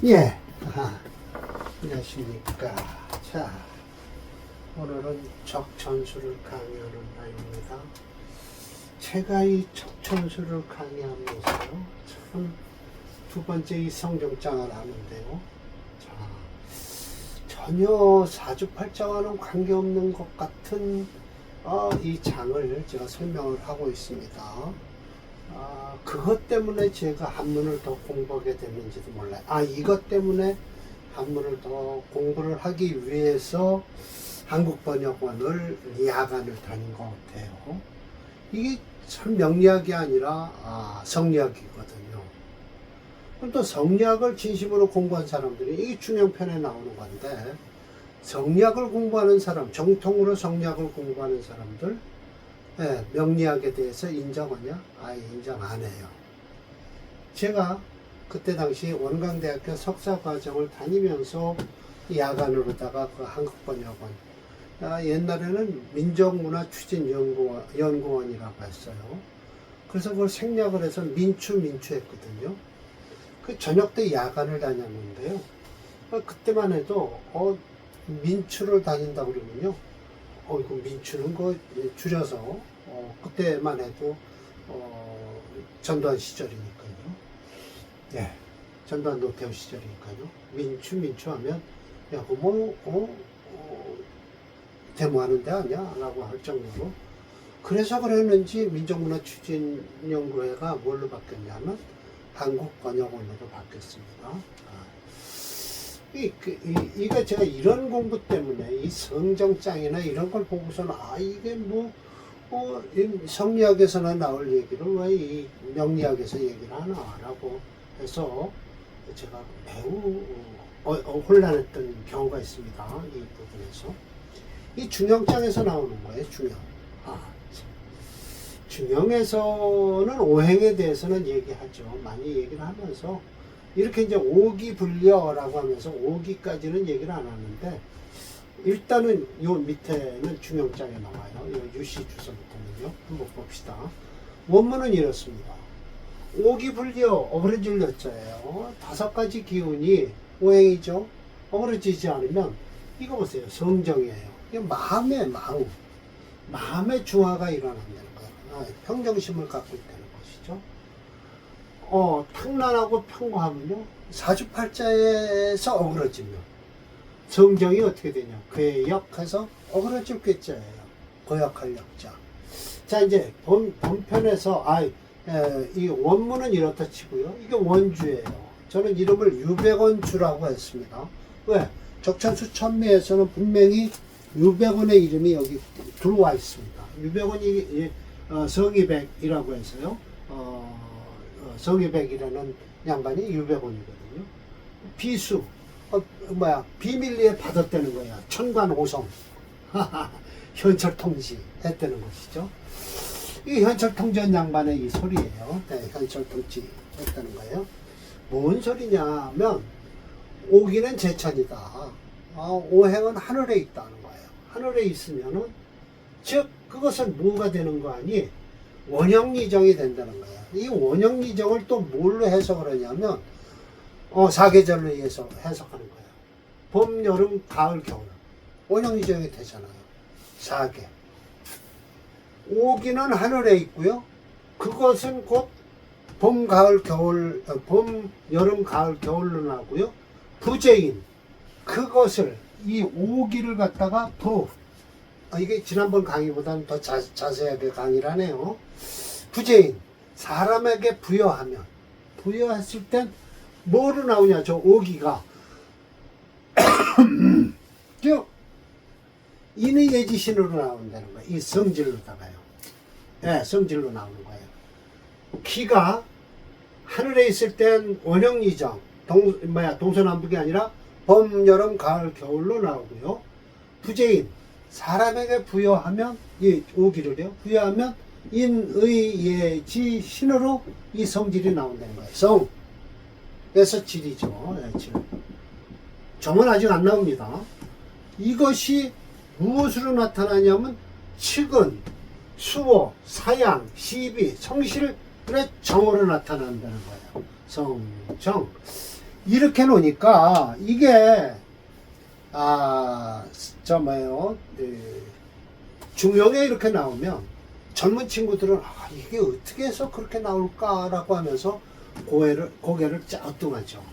예. 안녕하십니까. 자, 오늘은 적천수를 강의하는 날입니다. 제가 이 적천수를 강의하면서요, 참 두 번째 이 성경장을 하는데요. 자, 전혀 사주팔자와는 관계없는 것 같은 이 장을 제가 설명을 하고 있습니다. 그것 때문에 제가 한문을 더 공부하게 됐는지도 몰라요. 이것 때문에 한문을 더 공부를 하기 위해서 한국번역원을 야간을 다닌 것 같아요. 이게 참 명리학이 아니라 성리학이거든요. 그럼 또 성리학을 진심으로 공부한 사람들이 이게 중형편에 나오는 건데, 성리학을 공부하는 사람, 정통으로 성리학을 공부하는 사람들, 명리학에 대해서 인정하냐? 인정 안 해요. 제가 그때 당시 원광대학교 석사과정을 다니면서 야간으로다가 그 한국번역원, 옛날에는 민족문화추진연구원이라고 했어요. 그래서 그걸 생략을 해서 민추했거든요. 그 저녁 때 야간을 다녔는데요. 그때만 해도 민추를 다닌다 그러면요, 이거 민추는 거 줄여서 그때만 해도 전두환 시절이니까요. 네, 전두환 노태우 시절이니까요. 민추 하면 야, 그거 데모하는 데 아니야? 라고 할 정도로. 그래서 그랬는지 민족문화추진연구회가 뭘로 바뀌었냐면 한국번역원으로 바뀌었습니다. 이거 제가 이런 공부 때문에 이 성정장이나 이런 걸 보고서는 이게 성리학에서나 나올 얘기를 왜 이 명리학에서 얘기를 하나 라고 해서 제가 매우 혼란했던 경우가 있습니다. 이 부분에서. 이 중형장에서 나오는 거예요. 중형에서는 오행에 대해서는 얘기하죠. 많이 얘기를 하면서 이렇게 이제 오기불려라고 하면서 오기까지는 얘기를 안 하는데, 일단은 요 밑에는 중형장에 나와요. 요 유씨 주소부터는요. 한번 봅시다. 원문은 이렇습니다. 오기불려 어그러질 여자예요. 5가지 기운이 오행이죠. 어그러지지 않으면 이거 보세요. 성정이에요. 이게 마음의 중화가 일어난다는 거예요. 평정심을 갖고 있다는 것이죠. 탕란하고 평화하면요, 사주팔자에서 어그러지면 성정이 어떻게 되냐, 괴역해서 어그러질 괴자예요. 고역할 역자. 자, 이제 본편에서 이 원문은 이렇다 치고요, 이게 원주예요. 저는 이름을 유백원주라고 했습니다. 왜? 적천수 천미에서는 분명히 유백원의 이름이 여기 들어와 있습니다. 유백원이 성이백이라고 해서요, 성이백이라는 양반이 유백원이거든요. 비수, 비밀리에 받았다는 거야. 천관오성. 현철통지 했다는 것이죠. 이 현철통지한 양반의 이 소리예요. 네, 현철통지 했다는 거예요. 뭔 소리냐 하면, 오기는 제천이다. 오행은 하늘에 있다는 거예요. 하늘에 있으면은, 즉, 그것은 뭐가 되는 거 아니? 원형리정이 된다는 거예요. 이 원형리정을 또 뭘로 해석을 하냐면, 사계절로 해석하는 거예요. 봄, 여름, 가을, 겨울. 원형리정이 되잖아요. 4개. 오기는 하늘에 있고요. 그것은 곧 봄, 여름, 가을, 겨울로 나오고요. 부재인. 그것을, 이 오기를 갖다가 이게 지난번 강의보다는 더 자세하게 강의를 하네요. 부재인. 사람에게 부여했을 땐 뭐로 나오냐, 저 오기가. 즉, 인의 예지신으로 나온다는 거예요. 이 성질로다가요. 네, 성질로 나오는 거예요. 기가 하늘에 있을 땐 원형리정, 동서남북이 아니라 봄, 여름, 가을, 겨울로 나오고요. 부재인. 사람에게 부여하면, 이 오기를요, 부여하면 인의예지 신으로 이 성질이 나온다는 거예요. 성에서 질이죠. 네, 질. 정은 아직 안 나옵니다. 이것이 무엇으로 나타나냐면 측은, 수호, 사양, 시비, 성실의 정으로 나타난다는 거예요. 성정. 이렇게 놓으니까 이게 중형에 이렇게 나오면 젊은 친구들은 이게 어떻게 해서 그렇게 나올까라고 하면서 고개를 갸우뚱하죠.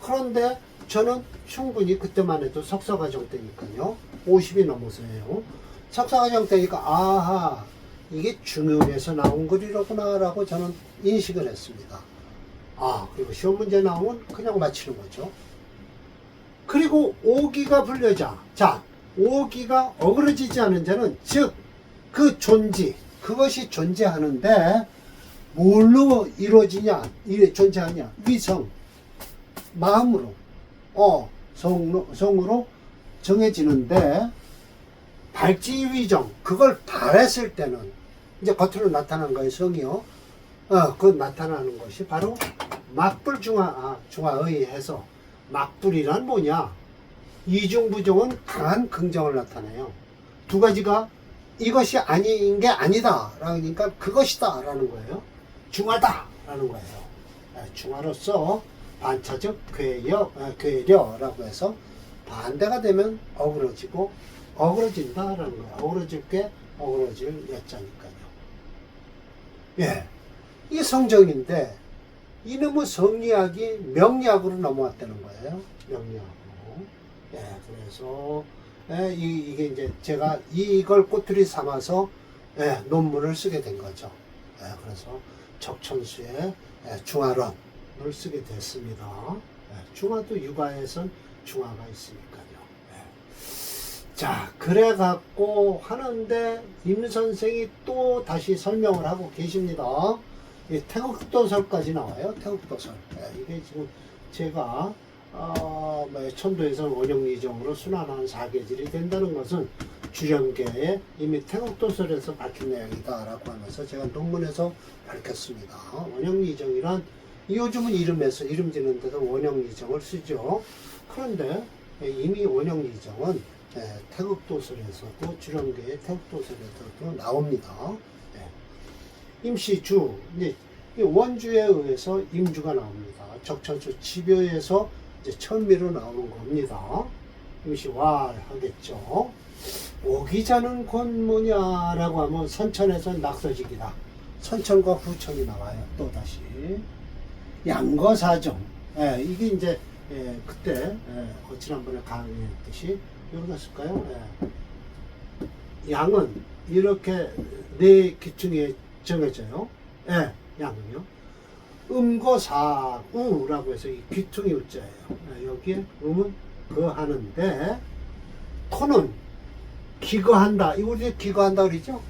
그런데 저는 충분히 그때만 해도 석사과정 때니까요. 50이 넘어서요. 석사과정 때니까 아하 이게 중형에서 나온 글이로구나 라고 저는 인식을 했습니다. 그리고 시험 문제 나오면 그냥 맞히는 거죠. 그리고 오기가 불려자. 자, 오기가 어그러지지 않은 자는 즉 그 그것이 존재하는데 뭘로 이루어지냐? 존재하냐? 위성, 마음으로, 성으로 정해지는데 발지위정, 그걸 발했을 때는 이제 겉으로 나타난 거예요, 성이요. 그 나타나는 것이 바로 막불 중화의 해서 막불이란 뭐냐? 이중부정은 강한 긍정을 나타내요. 두 가지가 이것이 아닌 게 아니다. 그러니까 그것이다. 라는 거예요. 중화다. 라는 거예요. 중화로서 반차적 괴려라고 해서 반대가 되면 어그러지고 어그러진다. 라는 거예요. 어그러질 게 어그러질 여자니까요. 예. 이게 성정인데 이놈의 성리학이 명리학으로 넘어왔다는 거예요. 명리학으로. 예. 그래서 이게 이제 제가 이걸 꼬투리 삼아서 논문을 쓰게 된 거죠. 그래서 적천수의 중화론을 쓰게 됐습니다. 중화도 육아에선 중화가 있으니까요. 자, 그래 갖고 하는데 임 선생이 또 다시 설명을 하고 계십니다. 태국도설까지 나와요. 태국도설. 이게 지금 제가 천도에서 원형이정으로 순환한 사계질이 된다는 것은 주령계에 이미 태국도설에서 밝힌 내용이다 라고 하면서 제가 논문에서 밝혔습니다. 원형이정이란 요즘은 이름 짓는 데도 원형이정을 쓰죠. 그런데 이미 원형이정은 태국도설에서도 주령계의 태국도설에서도 나옵니다. 임시주, 이제 원주에 의해서 임주가 나옵니다. 적천수 지묘에서 이제 천미로 나오는 겁니다. 임시왈 하겠죠. 오기자는 곧 뭐냐라고 하면 선천에서 낙서직이다. 선천과 후천이 나와요. 또 다시 양거사정. 이게 이제 그때 지난번에 강의했듯이 여기갔을까요? 양은 이렇게 네 기퉁에 정해져요. 양은요. 음거사우라고 해서 이 귀퉁이 우자예요. 여기에 음은 거하는데 토는 기거한다. 우리 기거한다 그러죠?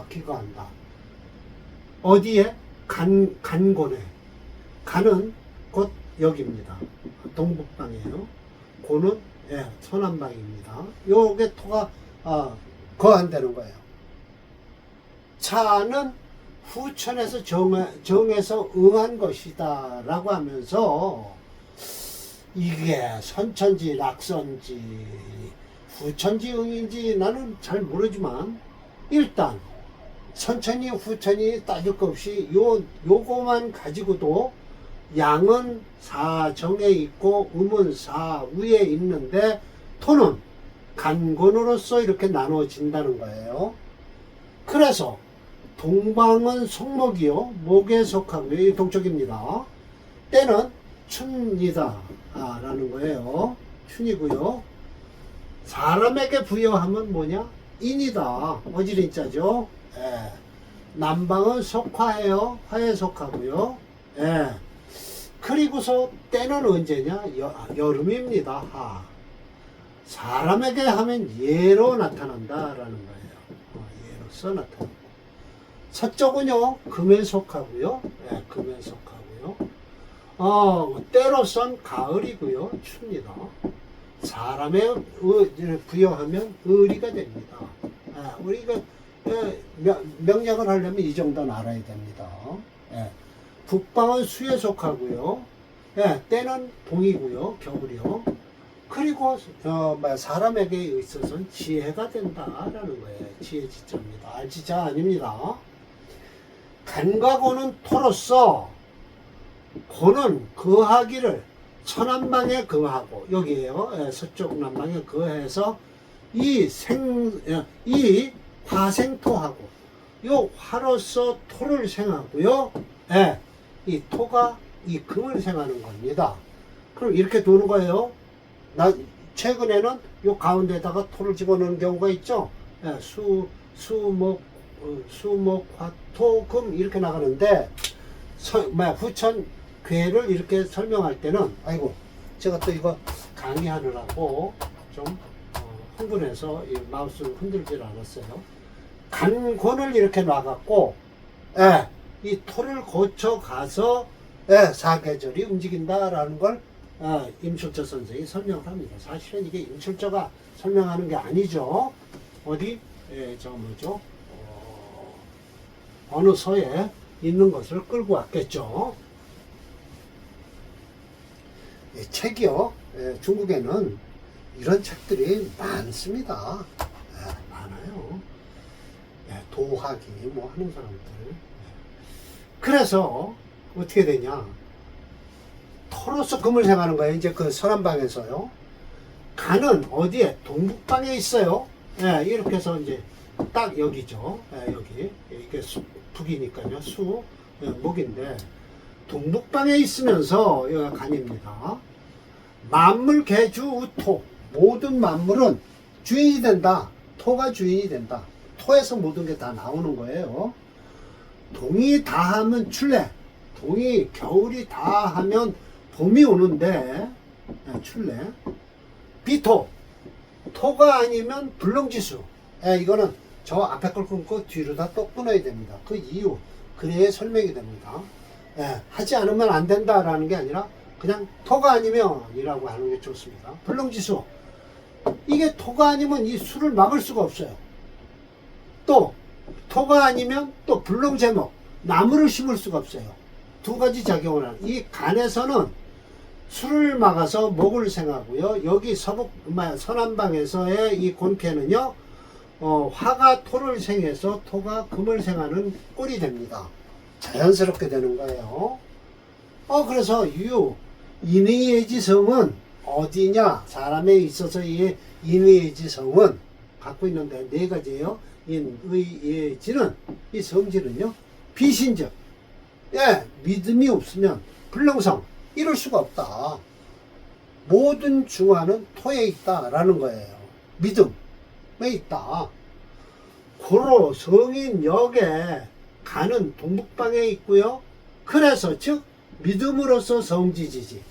기거한다. 어디에? 간곤에. 간은 곧 여기입니다. 동북방이에요. 고는 서남방입니다. 요게 토가 거한다는 거예요. 차는 후천에서 정해서 응한 것이다 라고 하면서 이게 선천지 낙선지 후천지 응인지 나는 잘 모르지만 일단 선천이 후천이 따질 것 없이 요거만 가지고도 양은 사정에 있고 음은 사위에 있는데 토는 간곤으로서 이렇게 나눠진다는 거예요. 그래서 동방은 속목이요. 목에 속하고요. 이 동쪽입니다. 때는 춘이다. 라는 거예요. 춘이고요. 사람에게 부여하면 뭐냐? 인이다. 어지린자죠. 남방은 속화예요. 화에 속하고요. 그리고서 때는 언제냐? 여름입니다. 사람에게 하면 예로 나타난다라는 거예요. 예로서 나타난다. 서쪽은요, 금에 속하고요. 금에 속하고요. 때로선 가을이고요. 춥니다. 사람에 부여하면 의리가 됩니다. 우리가 명령을 하려면 이 정도는 알아야 됩니다. 북방은 수에 속하고요. 때는 동이고요. 겨울이요. 그리고 사람에게 있어서는 지혜가 된다라는 거예요. 지혜 지자입니다. 알지자 아닙니다. 간과 고는 토로서 고는 거하기를 서남방에 거하고 여기에요. 예, 서쪽 남방에 거해서 이 화생토하고 요 화로서 토를 생하고요. 예, 이 토가 이 금을 생하는 겁니다. 그럼 이렇게 두는 거예요. 최근에는 요 가운데다가 토를 집어넣는 경우가 있죠. 예, 수목, 화, 토, 금 이렇게 나가는데 후천 괴를 이렇게 설명할 때는 아이고 제가 또 이거 강의하느라고 좀 흥분해서 이 마우스를 흔들질 않았어요. 간권을 이렇게 놔갖고 예, 이 토를 거쳐 가서 예, 사계절이 움직인다라는 걸 임철저 선생이 설명을 합니다. 사실은 이게 임철저가 설명하는 게 아니죠. 어디 저 뭐죠? 어느 서에 있는 것을 끌고 왔겠죠. 예, 책이요. 예, 중국에는 이런 책들이 많습니다. 예, 많아요. 예, 도하기 뭐 하는 사람들. 예. 그래서 어떻게 되냐? 토로서 금을 생하는 거예요. 이제 그 서남방에서요. 간은 어디에? 동북방에 있어요. 예, 이렇게 해서 이제 딱 여기죠. 예, 여기. 이게 북이니까요. 예, 목인데. 동북방에 있으면서 여기가 간입니다. 만물 개주 우토. 모든 만물은 주인이 된다. 토가 주인이 된다. 토에서 모든 게 다 나오는 거예요. 동이 다하면 출래. 동이 겨울이 다하면 봄이 오는데 출래. 비토. 토가 아니면 불렁지수. 이거는 저 앞에 걸 끊고 뒤로 다 또 끊어야 됩니다. 그 이유. 그래야 설명이 됩니다. 하지 않으면 안 된다라는 게 아니라 그냥 토가 아니면 이라고 하는 게 좋습니다. 불렁지수. 이게 토가 아니면 이 수를 막을 수가 없어요. 또 토가 아니면 또 불렁제목. 나무를 심을 수가 없어요. 두 가지 작용을 하는. 이 간에서는 수를 막아서 목을 생하고요. 여기 서남방에서의 이 곤캐는요. 화가 토를 생해서 토가 금을 생하는 꼴이 됩니다. 자연스럽게 되는 거예요. 그래서 인의예지성은 어디냐? 사람에 있어서 이 인의예지성은 갖고 있는데 네 가지예요. 인의예지는 이 성질은요. 비신적. 예, 믿음이 없으면 불능성. 이럴 수가 없다. 모든 중화는 토에 있다라는 거예요. 믿음에 있다. 고로 성인 역에 간은 동북방에 있고요. 그래서 즉 믿음으로써 성지지지.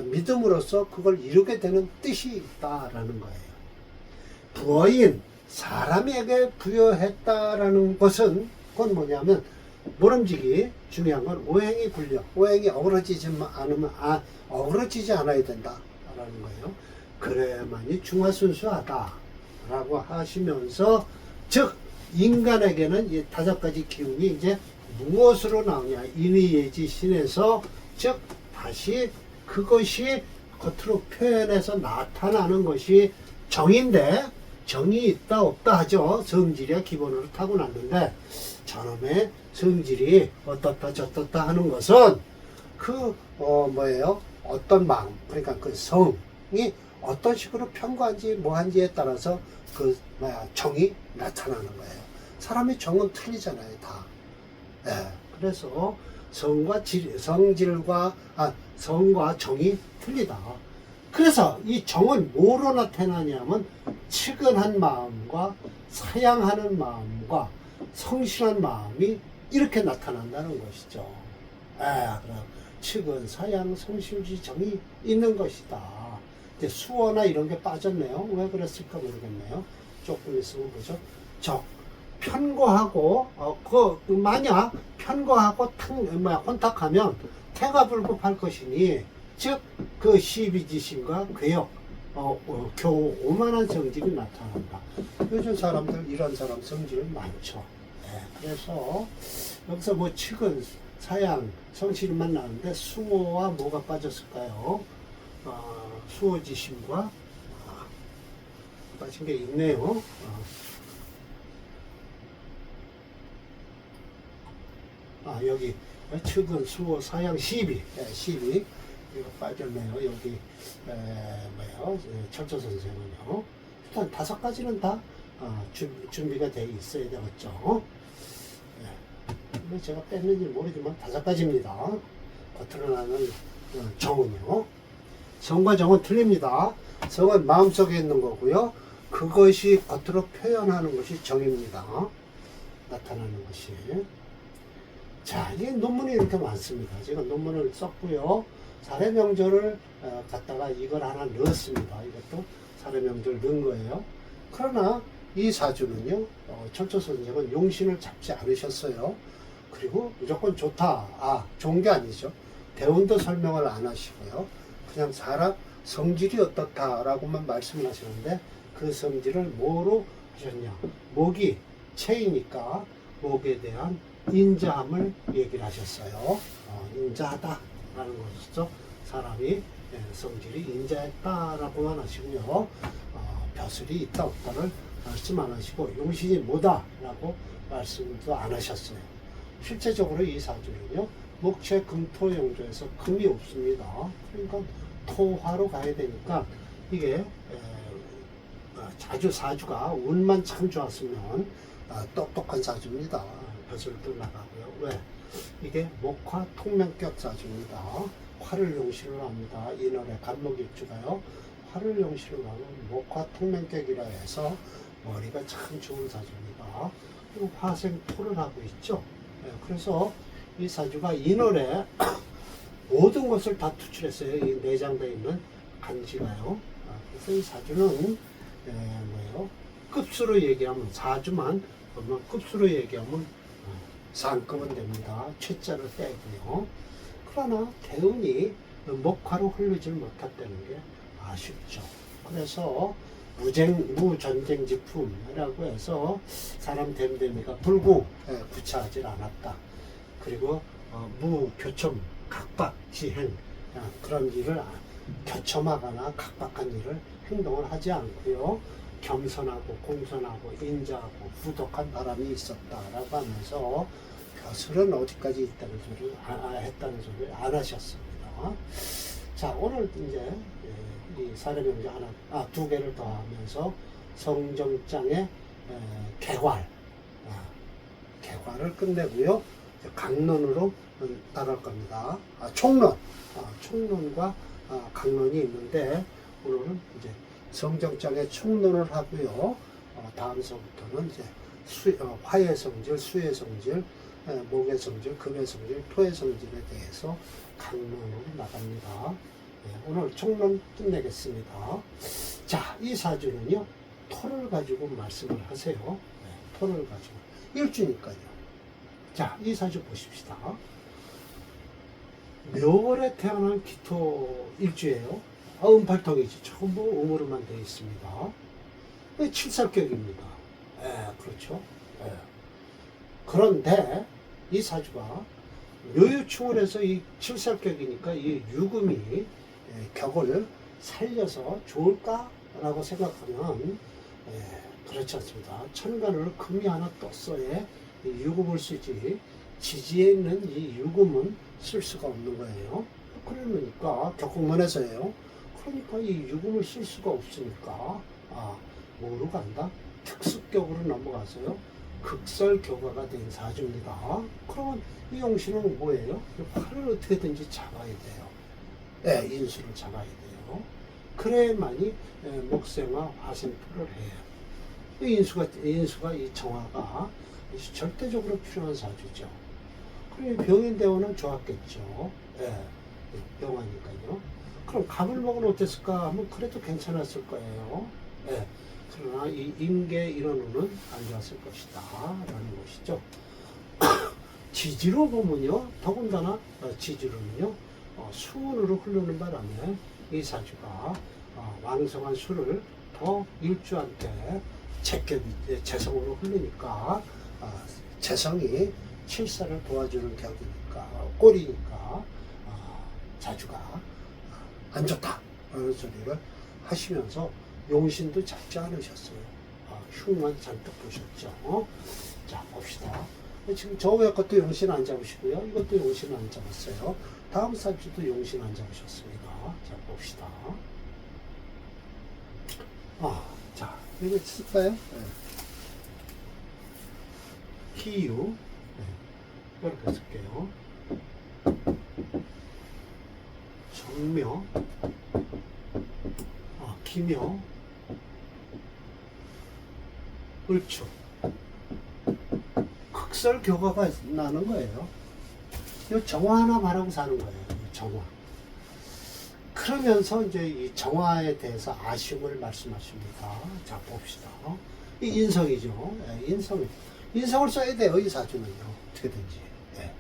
믿음으로써 그걸 이루게 되는 뜻이 있다라는 거예요. 부어인 사람에게 부여했다라는 것은 그건 뭐냐면 모름지기 중요한 건 오행이 불려. 오행이 어그러지지 않아야 된다라는 거예요. 그래야만이 중화순수하다라고 하시면서 즉 인간에게는 이 5가지 기운이 이제 무엇으로 나오냐? 인의예지 신에서 즉 다시 그것이 겉으로 표현해서 나타나는 것이 정인데 정이 있다 없다 하죠. 성질이야 기본으로 타고났는데 저놈의 성질이 어떻다 저떻다 하는 것은 뭐예요? 어떤 마음 그러니까 그 성이 어떤 식으로 편과한지 뭐한지에 따라서 정이 나타나는 거예요. 사람의 정은 틀리잖아요, 다. 그래서 성과 정이 틀리다. 그래서 이 정은 뭐로 나타나냐면 측은한 마음과 사양하는 마음과 성실한 마음이 이렇게 나타난다는 것이죠. 측은, 사양, 성실지 정이 있는 것이다. 이제 수어나 이런 게 빠졌네요. 왜 그랬을까 모르겠네요. 조금 있으면 보죠. 편고하고 만약 편고하고 혼탁하면 태가 불급할 것이니 즉 그 시비지신과 괴역 겨우 오만한 성질이 나타난다. 요즘 사람들 이런 사람 성질 많죠. 그래서 여기서 뭐 측은 사양 성실만 나오는데 수어와 뭐가 빠졌을까요? 수어지심과 빠진 게 있네요. 여기 측은 수어 사양 시비 시비 이거 빠졌네요. 여기 뭐예요? 철조 선생은요. 일단 5가지는 다 준비가 돼 있어야 되겠죠. 네. 제가 뺐는지 모르지만 5가지입니다. 겉으로 나는 정은요. 성과 정은 틀립니다. 성은 마음속에 있는 거고요. 그것이 겉으로 표현하는 것이 정입니다. 나타나는 것이. 자, 이게 논문이 이렇게 많습니다. 제가 논문을 썼고요. 사례명절을 갖다가 이걸 하나 넣었습니다. 이것도 사례명절 넣은 거예요. 그러나 이 사주는요, 철조 선생은 용신을 잡지 않으셨어요. 그리고 무조건 좋다. 좋은 게 아니죠. 대운도 설명을 안 하시고요. 그냥 사람 성질이 어떻다라고만 말씀을 하시는데 그 성질을 뭐로 하셨냐. 목이 체이니까 목에 대한 인자함을 얘기를 하셨어요. 인자하다라는 것이죠. 사람이 성질이 인자했다라고만 하시고요. 벼슬이 있다 없다를 말씀 안 하시고 용신이 뭐다라고 말씀도 안 하셨어요. 실제적으로 이 사주는요. 목체 금토용조에서 금이 없습니다. 그러니까 토화로 가야 되니까 이게 자주 사주가 운만 참 좋았으면 똑똑한 사주입니다. 벼슬도 나가고요. 왜? 이게 목화 통명격 사주입니다. 화를 용신으로 합니다. 인월에 간목일주가요. 화를 용신으로 하면 목화 통명격이라 해서 머리가 참 좋은 사주입니다. 그리고 화생 토를 하고 있죠. 그래서 이 사주가 인월에 모든 것을 다 투출했어요. 이 내장되어 있는 간지가요. 그래서 이 사주는 뭐예요? 급수로 얘기하면 사주만 보면 급수로 얘기하면 상급은 됩니다. 최자를 빼고요. 그러나 대운이 목화로 흐르질 못했다는 게 아쉽죠. 그래서 무전쟁지품이라고 해서 사람 됨됨이가 불구 구차하지 않았다. 그리고 무교첨 각박지행 그런 일을 교첨하거나 각박한 일을 행동을 하지 않고요. 겸손하고 공손하고 인자하고 후덕한 바람이 있었다라고 하면서 벼슬은 어디까지 있다는 소리를 했다는 소리를 안 하셨습니다. 자, 오늘 이제 이 사례명제 하나, 2개를 더하면서 성정장의 개괄을 끝내고요. 강론으로 나갈 겁니다. 총론, 총론과 강론이 있는데 오늘은 이제 성정장의 총론을 하고요. 다음 수부터는 이제 화의 성질, 수의 성질, 목의 성질, 금의 성질, 토의 성질에 대해서 강론으로 나갑니다. 오늘 총론 끝내겠습니다. 자, 이 사주는요, 토를 가지고 말씀을 하세요. 토를 가지고. 일주니까요. 자, 이 사주 보십시다. 묘월에 태어난 기토 일주예요. 음팔통이지. 전부 음으로만 되어 있습니다. 칠살격입니다. 그렇죠. 그런데 이 사주가 묘유충을 해서 이 칠살격이니까 이 유금이 격을 살려서 좋을까라고 생각하면 그렇지 않습니다. 천간으로 금이 하나 떴어야 유금을 쓰지 지지에 있는 이 유금은 쓸 수가 없는 거예요. 그러니까 격국문에서예요. 그러니까 이 유금을 쓸 수가 없으니까 뭐로 간다? 특수격으로 넘어가서요. 극설교과가 된 사주입니다. 그러면 이 용신은 뭐예요? 화를 어떻게든지 잡아야 돼요. 인수를 잡아야 돼요. 그래야만이 목생화 화생토를 해요. 인수가 이 정화가 절대적으로 필요한 사주죠. 그리고 병인대원은 좋았겠죠. 병하니까요. 그럼 갑을 먹으면 어땠을까 하면 그래도 괜찮았을 거예요. 그러나 이 임계 일원은 안 좋았을 것이다 라는 것이죠. 지지로 보면요, 더군다나 지지로는요, 수운으로 흐르는 바람에 이 사주가 왕성한 수를 더 일주한테 재성으로 흐르니까 재성이 칠사를 도와주는 격이니까 꼴이니까 자주가 안 좋다 라는 소리를 하시면서 용신도 잡지 않으셨어요. 흉만 잔뜩 보셨죠. 자, 봅시다. 지금 저 외 것도 용신 안 잡으시고요. 이것도 용신 안 잡았어요. 다음 사주도 용신 안 잡으셨습니다. 자, 봅시다. 자, 이거 쓸까요? 네. 희유. 네. 이렇게 쓸게요. 정묘. 기묘. 을축. 극설교가가 나는 거예요. 이 정화 하나 말하고 사는 거예요. 정화. 그러면서 이제 이 정화에 대해서 아쉬움을 말씀하십니다. 자, 봅시다. 이 인성이죠. 예, 인성을 써야 돼요. 이 사주는요. 어떻게든지. 예.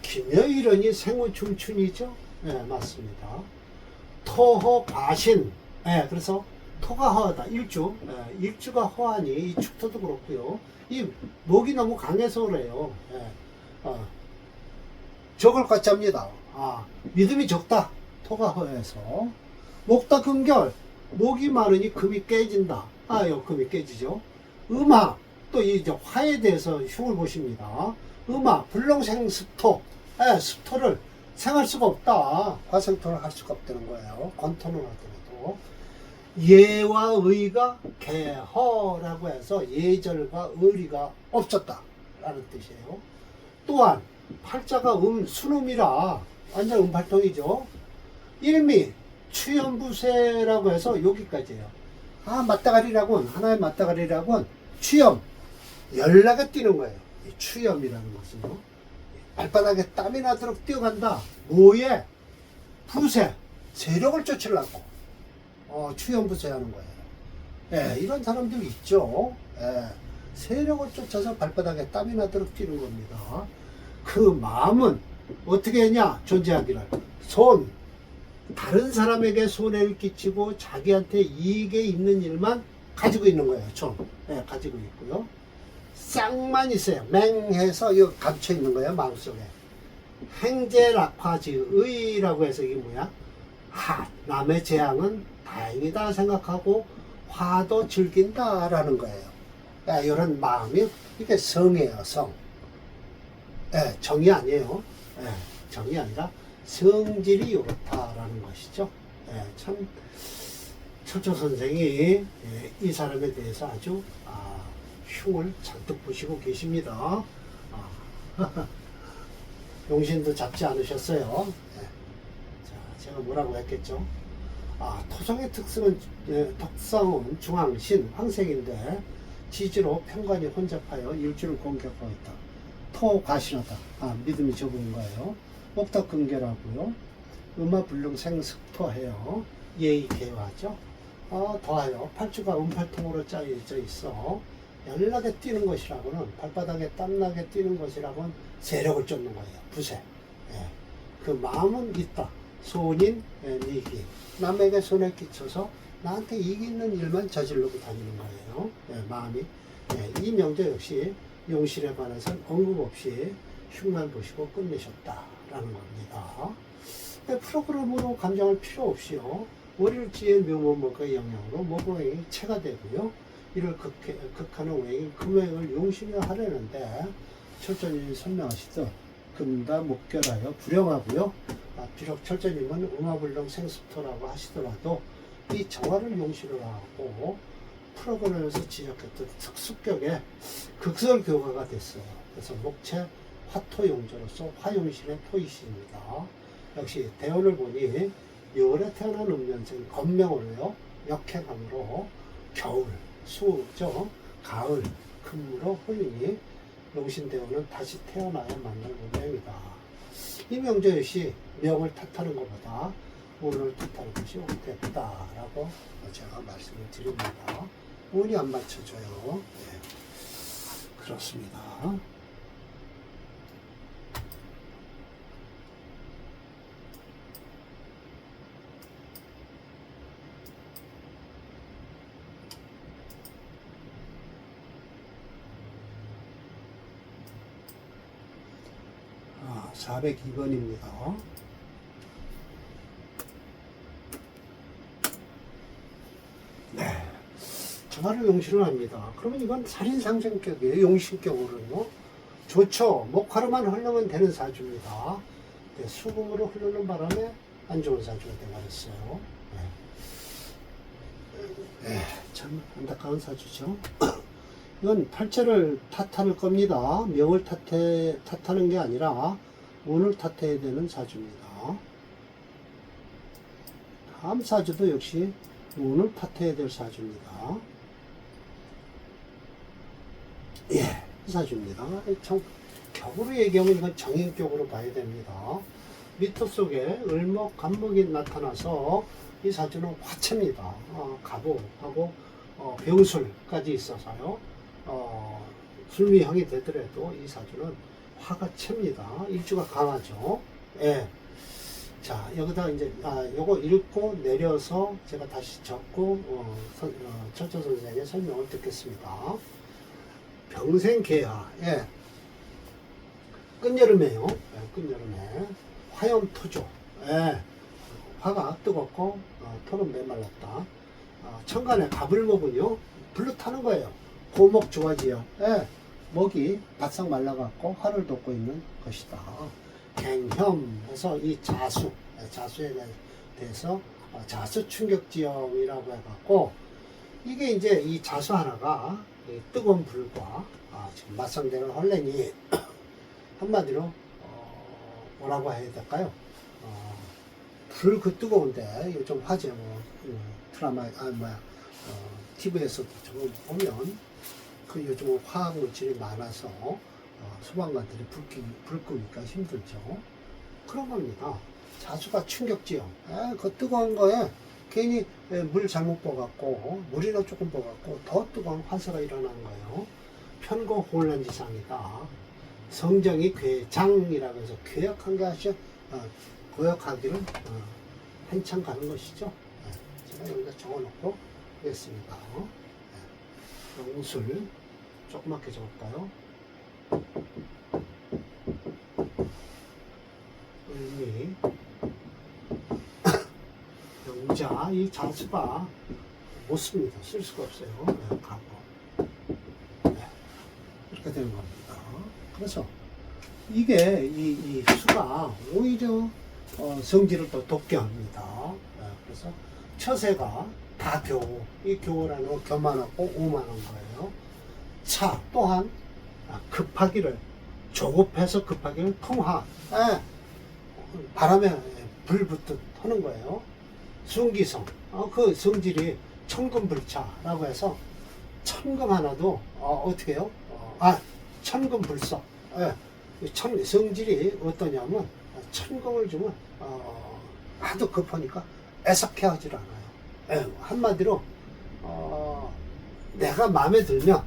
기묘일언이 생우충춘이죠. 예, 맞습니다. 토허 과신. 예, 그래서 토가 허하다. 일주. 예, 일주가 허하니 이 축토도 그렇고요. 이 목이 너무 강해서 그래요. 예. 적을 것 잡니다. 믿음이 적다. 토가 허해서. 목다 금결. 목이 마르니 금이 깨진다. 요 금이 깨지죠. 음화. 또 이 화에 대해서 흉을 보십니다. 음화. 불렁생 습토. 습토를 생할 수가 없다. 화생토를 할 수가 없다는 거예요. 건토는 하더라도. 예와 의가 개허라고 해서 예절과 의리가 없었다. 라는 뜻이에요. 또한 팔자가 순음이라 완전 음팔통이죠. 일미 추염부세라고 해서 여기까지예요. 맞다가리라곤 하나의 맞다가리라곤 추염 연락에 뛰는 거예요. 이 추염이라는 것은요. 발바닥에 땀이 나도록 뛰어간다. 뭐에? 부세 세력을 쫓으려고 추염부세하는 거예요. 예, 이런 사람들 있죠. 예, 세력을 쫓아서 발바닥에 땀이 나도록 뛰는 겁니다. 그 마음은 어떻게 했냐? 존재하기를. 다른 사람에게 손해를 끼치고 자기한테 이익에 있는 일만 가지고 있는 거예요. 예, 가지고 있고요. 쌍만 있어요. 맹해서 이거 감춰 있는 거예요. 마음속에. 행제락화지의라고 해서 이게 뭐야? 남의 재앙은 다행이다 생각하고 화도 즐긴다라는 거예요. 이런 마음이 이게 성이에요. 성. 정이 아니에요. 정이 아니라 성질이 이렇다라는 것이죠. 참 철조 선생이 이 사람에 대해서 아주 흉을 잔뜩 보시고 계십니다. 용신도 잡지 않으셨어요. 자, 제가 뭐라고 했겠죠? 토성의 특성은 중앙신, 황색인데 지지로 편관이 혼잡하여 일주를 공격하고 있다. 토과신하다. 믿음이 적은 거예요. 목탁 근결하고요. 음화불능 생습토해요. 예의개화죠. 더하여 팔주가 음팔통으로 짜여져 있어 연락에 뛰는 것이라고는 발바닥에 땀나게 뛰는 것이라고는 세력을 쫓는 거예요. 부세. 그 마음은 있다. 손인 미기. 남에게 손에 끼쳐서 나한테 이익 있는 일만 저지르고 다니는 거예요. 마음이. 이 명제 역시 용신에 관해서는 언급 없이 흉만 보시고 끝내셨다라는 겁니다. 프로그램으로 감정할 필요 없이요. 월일지의 묘모목의 영향으로 모공행이 체가 되고요. 이를 극하는 오행이 금오행을 용신이 하려는데 철저님이 설명하시듯 금다 목결하여 불영하고요. 비록 철저님은 음화불능 생습토라고 하시더라도 이 정화를 용신으로 하고 프로그램에서 지적했던 특수격의 극설교가가 됐어요. 그래서 목체 화토용조로서 화용신의 토이신입니다. 역시 대원을 보니 묘월에 태어난 음년생 건명으로요. 역행함으로 겨울, 수죠. 가을, 금으로 호윤이 용신대원은 다시 태어나야 만날 운명이다. 이 명제 역시 명을 탓하는 것보다 운을 탓하는 것이 옳겠다라고 제가 말씀을 드립니다. 운이 안 맞춰져요. 그렇습니다. 402번입니다. 네. 정화를 용신을 합니다. 그러면 이건 살인상생격이에요. 용신격으로요. 좋죠. 목화로만 흘러면 되는 사주입니다. 수금으로 흐르는 바람에 안 좋은 사주가 되어버렸어요. 참 안타까운 사주죠. 이건 팔자를 탓할 겁니다. 명을 탓하는 게 아니라 운을 탓해야 되는 사주입니다. 다음 사주도 역시 운을 탓해야 될 사주입니다. 이 사주입니다. 참 격으로 얘기하면 이건 정인격으로 봐야 됩니다. 미토 속에 을목, 간목이 나타나서 이 사주는 화채입니다. 갑오하고 병술까지 있어서요. 술미형이 되더라도 이 사주는 화가 챕니다. 일주가 강하죠. 예. 자, 여기다 이제, 요거 읽고 내려서 제가 다시 적고, 철저 선생의 설명을 듣겠습니다. 병생개화, 예. 끝여름에요. 예, 끝여름에. 화염토조, 예. 화가 뜨겁고, 토는 메말랐다. 천간에 갑을 먹은요, 불로 타는 거예요. 고목 좋아지요. 예. 목이 바싹 말라갖고 화를 돋고 있는 것이다. 갱혐 해서 이 자수에 대해서 자수 충격지형이라고 해갖고, 이게 이제 이 자수 하나가 이 뜨거운 불과 지금 맞상대는 헐랭이 한마디로 뭐라고 해야 될까요? 불 그 뜨거운데 요즘 화제 드라마 TV에서도 좀 보면 그 요즘은 화학 물질이 많아서 소방관들이 불 끄기가 힘들죠. 그런 겁니다. 자수가 충격지형. 그 뜨거운 거에 괜히 물 잘못 부어갖고 물이나 조금 부어갖고 더 뜨거운 화사가 일어나는 거예요. 편고 혼란지상이다. 성정이 괴장이라고 해서 괴역한 것이 고역하기를 한참 가는 것이죠. 제가 여기다 적어놓고 하겠습니다. 병술 조그맣게 적을까요? 을미 병자, 이 자수가 못 씁니다. 쓸 수가 없어요. 가고 이렇게 되는 겁니다. 그래서 이게 이 수가 오히려 성질을 더 돋게 합니다. 그래서 처세가 다 교우, 이 교우라는 건 교만하고 오만한 거예요. 차 또한 급하기를, 조급해서 급하기를 통하, 바람에 불 붙듯 하는 거예요. 순기성, 그 성질이 천금불차라고 해서 천금 하나도 어떻게 해요? 천금불석. 성질이 어떠냐면 천금을 주면 하도 급하니까 애석해 하질 않아요. 한마디로 내가 마음에 들면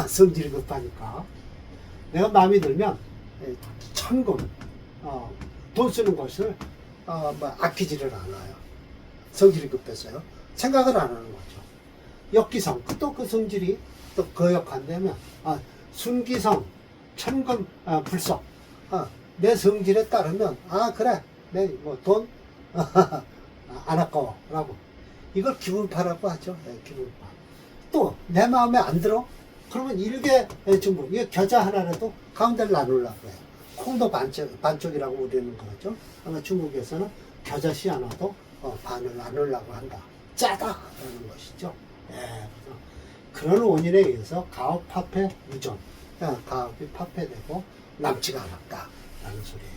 성질이 급하니까 내가 마음에 들면 천금 돈 쓰는 것을 아끼지를 않아요. 성질이 급해서요. 생각을 안 하는 거죠. 역기성, 또 그 성질이 또 거역한다면 순기성, 천금, 불석. 내 성질에 따르면 그래, 내 돈 안 아까워 라고, 이걸 기분파라고 하죠. 기분파. 또 내 마음에 안 들어? 그러면 일개 중국, 이게 겨자 하나라도 가운데를 나누려고 해요. 콩도 반쪽이라고 우리는 그러죠. 아마 중국에서는 겨자씨 하나도 반을 나누려고 한다. 짜다라는 것이죠. 그래서 그런 원인에 의해서 가업 파폐 무전, 가업이 파폐되고 남지가 않았다라는 소리예요.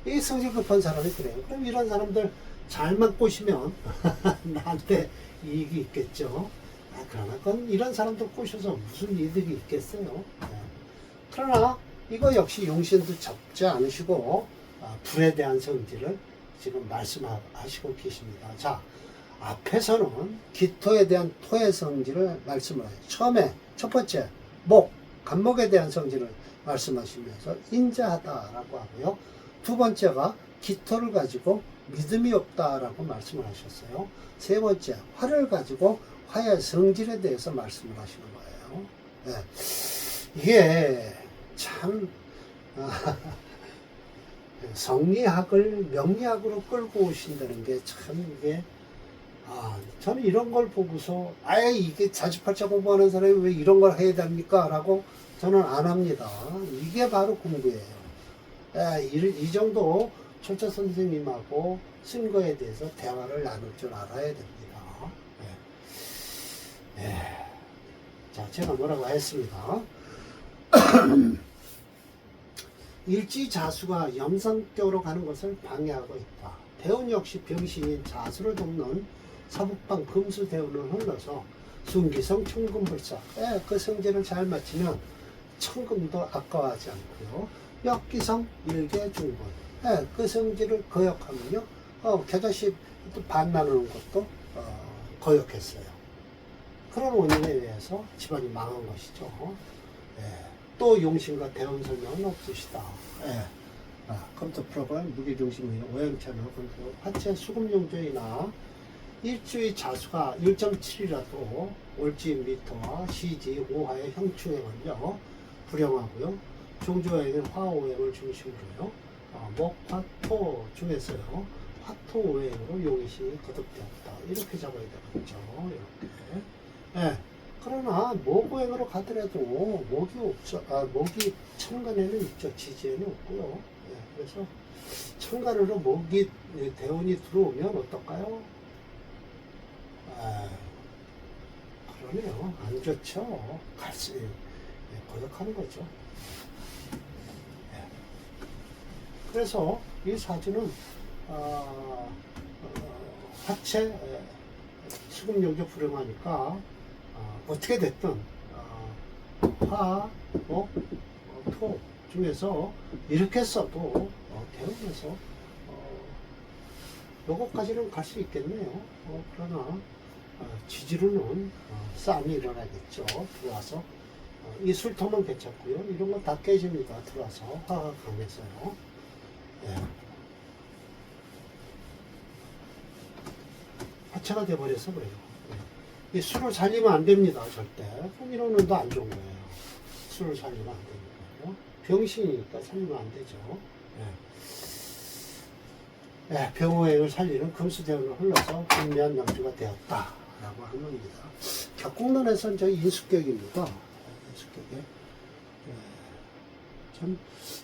이 성질 급한 사람이 그래요. 그럼 이런 사람들 잘만 꼬시면 나한테 이익이 있겠죠. 그러나 그건 이런 사람들 꼬셔서 무슨 이득이 있겠어요. 그러나 이거 역시 용신도 접지 않으시고 불에 대한 성질을 지금 말씀하시고 계십니다. 자, 앞에서는 기토에 대한 토의 성질을 말씀을 해요. 처음에 첫 번째 목, 간목에 대한 성질을 말씀하시면서 인자하다라고 하고요. 두 번째가 기토를 가지고 믿음이 없다라고 말씀을 하셨어요. 세 번째, 화를 가지고 화의 성질에 대해서 말씀을 하시는 거예요. 이게 참 성리학을 명리학으로 끌고 오신다는 게 참 이게 저는 이런 걸 보고서 이게 사주팔자 공부하는 사람이 왜 이런 걸 해야 됩니까? 라고 저는 안 합니다. 이게 바로 공부예요. 이 정도 철자 선생님하고 쓴 거에 대해서 대화를 나눌 줄 알아야 됩니다. 네. 네. 자, 제가 뭐라고 했습니다. 일지자수가 염상격으로 가는 것을 방해하고 있다. 대운 역시 병신인 자수를 돕는 사북방 금수대운을 흘러서 순기성 천금불사, 그 성질을 잘 맞추면 천금도 아까워하지 않고요. 역기성 일개중분, 그 성질을 거역하면요, 겨자씨 또 반 나누는 것도 거역했어요. 그런 원인에 의해서 집안이 망한 것이죠. 또 용신과 대원 설명은 없으시다. 컴퓨터 프로그램 무게중심의 오행채널 화체 수금용조이나 일주의 자수가 1.7이라도 올지미터와 시지 5화의 형충행은요 불용하고요. 종조행은 화오행을 중심으로요. 목화토 중에서요 화토 오행으로 용의신이 거듭되었다. 이렇게 잡아야 되겠죠. 이렇게. 그러나 목오행으로 가더라도 목이 없죠. 목이 천간에는 있죠. 지지에는 없고요. 그래서 천간으로 목이 대운이 들어오면 어떨까요? 그러네요. 안 좋죠. 거듭하는 거죠. 그래서 이 사주는 화체 수금용조 불용하니까 어떻게 됐든 화, 목, 토 중에서 이렇게 써도 대운에서 요거까지는 갈 수 있겠네요. 그러나 지지로는 싸움이 일어나겠죠. 들어와서 이 술토만 괜찮고요. 이런 거 다 깨집니다. 들어와서 화가 강해서요. 화체가 돼버려서 그래요. 이 술을 살리면 안 됩니다. 절대. 이런 놈도 안 좋은 거예요. 술을 살리면 안 되니까요. 병신이니까 살리면 안 되죠. 병호행을 살리는 금수대운을 흘러서 분미한 명주가 되었다. 라고 하는 겁니다. 격국론에서는 저희 인수격입니다. 인수격에. 참,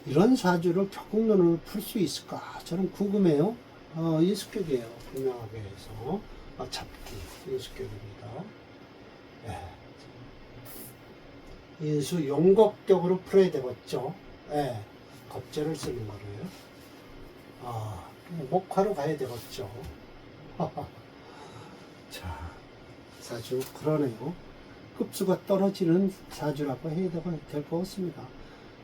이런 사주를 격국론으로 풀 수 있을까? 저는 궁금해요. 인수격이에요. 분명하게 해서. 잡기. 인수격입니다. 인수 용곡격으로 풀어야 되겠죠. 겁재를 쓰는 거로요. 목화로 가야 되겠죠. 자, 사주 그러네요. 급수가 떨어지는 사주라고 해야 될 것 같습니다.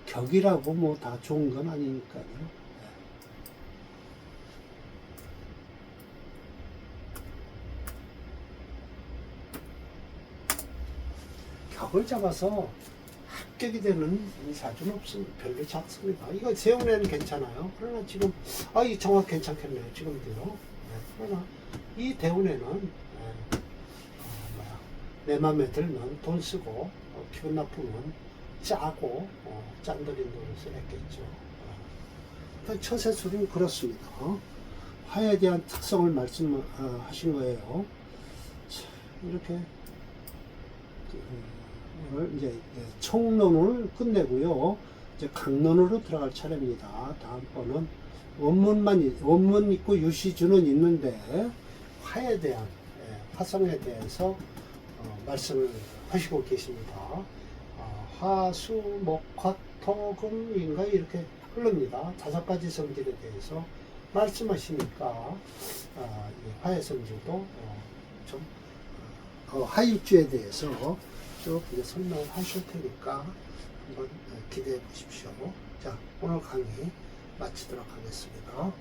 격이라고 뭐 다 좋은 건 아니니까요. 격을 잡아서 합격이 되는 사주는 없습니다. 별로 작습니다. 이거 세운에는 괜찮아요. 그러나 지금 이 정확 괜찮겠네요. 지금도요. 그러나 이 대운에는 내 맘에 들면 돈 쓰고 기분 나쁘면 짜고 짠돌인 돈을 써냈겠죠. 처세술은 그렇습니다. 화에 대한 특성을 말씀하신 거예요. 이렇게 오늘 이제 총론을 끝내고요. 이제 강론으로 들어갈 차례입니다. 다음번은 원문 있고 유시주는 있는데 화에 대한 화성에 대해서 말씀을 하시고 계십니다. 화수 목화토금인가 이렇게 흐릅니다. 5가지 성질에 대해서 말씀하시니까 화의 성질도 좀 하일주에 대해서 쭉 설명을 하실 테니까 한번 기대해 보십시오. 자, 오늘 강의 마치도록 하겠습니다.